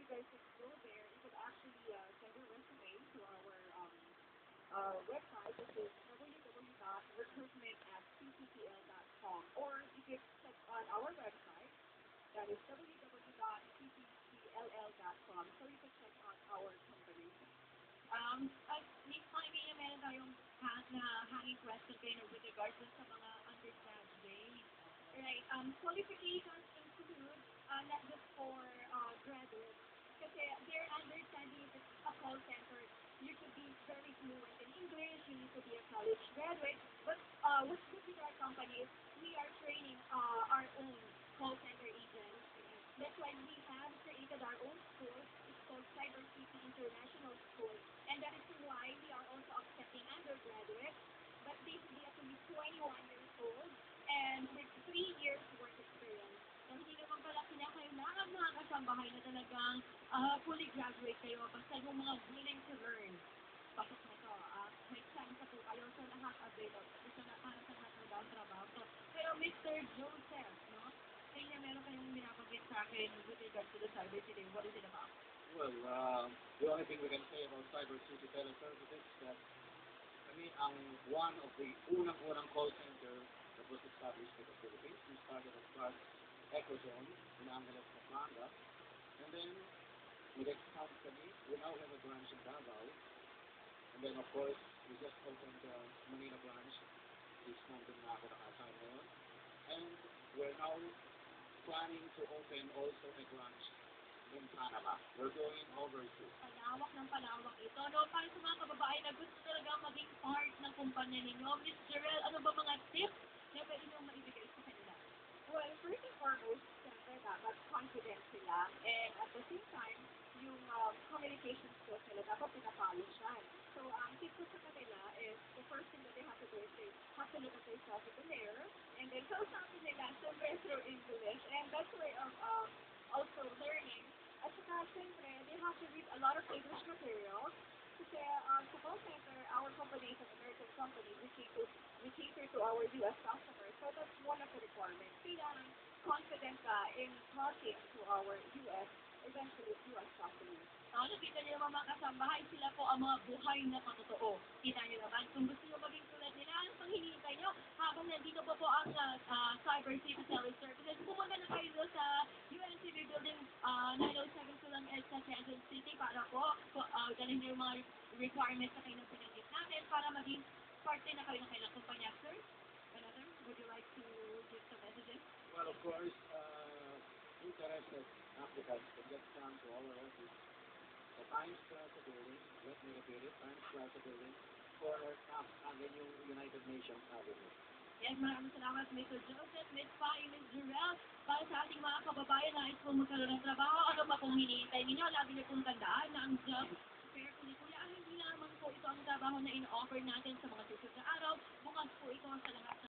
you guys could go there. You could actually send your resume to our website, which is www.recruitment@cccl.com, or you can check on our website, that is www.cccll.com, so you can check on our company. Miss Jaime, meron tayong na hanging question kayo with regards dun sa mga undergraduate. Right. Qualifications include not just for graduates. Kasi their understanding if it's a call center, you should be very fluent in English, you need to be a college graduate. But what's good with our company is we are training our own call center agents. That's why we have created our own school. It's called Cyber City International School. And that is why we are also accepting undergraduates, but they should be at least 21 years old and with 3 years work experience. So, hindi naman pala kinakailangan mga kasambahay na talagang fully graduate kayo, basta yung mga willing to learn. Pasok na to. May chance po kayo sa lahat available. Para sa lahat ng trabaho. So, pero Mr. Joseph, no? Kaya meron kayong binabanggit sa akin with regards to the cyber city. What is it about? Well, the only thing we can say about Cyber City Teleservices is that one of the unang-unang call center that was established in the Philippines. We started at first Ecozone in Angeles, Pampanga, and then nag-expand kami. We now have a branch in Davao, and then of course we just opened the Manila branch this month na ako naka-assign ngayon, and we're now planning to open also a branch in Panama. We're going overseas. Palawak ng palawak ito. No, para sa mga kababae na gusto talaga maging part ng kumpanya ninyo, Ms. Jerel, ano ba mga tips na pwede nyo maibigay sa kanila? Well, first and foremost, siyempre dapat confident sila, and at the same time, yung communication skills nila dapat pinapolish yan. So, ang tip ko sa kanila is, the first thing that they have to do is they have to look at themselves in the mirror, and then kausapin nila somewhere through English, and that's way of also learning. At saka, siyempre, they have to read a lot of English materials. Kasi sa call center, our company is an American company. We cater to our U.S. customers. So that's one of the requirements. Kailangan confident ka in talking to our U.S., eventually U.S. customers. Nakita niyo naman mga kasambahay, sila po ang mga buhay na patotoo. Kita niyo naman, kung gusto niyo maging tulad nila, ano pang hinihintay niyo? Habang nandito po ang Cyber City Teleservices, pumunta na kayo sa UNCB Building 907 Tulang EDSA, Quezon City para po dalhin niyo yung mga requirements na kayo na pinagit natin para maging parte na kayo ng kailang kumpanya. Sir, another, would you like to give some messages? Well, of course, interested applicants can just come to our office. The Times Plaza Building, let me repeat it, Times Plaza Building, corner Taft Avenue, United Nations Avenue. Yes, maraming salamat Mr. Joseph, Ms. Pai, Ms. Jerel. Para sa ating mga kababayan na nais pong magkaroon ng trabaho, ano ba kung hinihintay ninyo? Lagi niyo pong tandaan na ang job fair po ni Kuya, hindi lamang po ito ang trabaho na in-offer natin sa mga susunod na araw. Bukas po ito sa lahat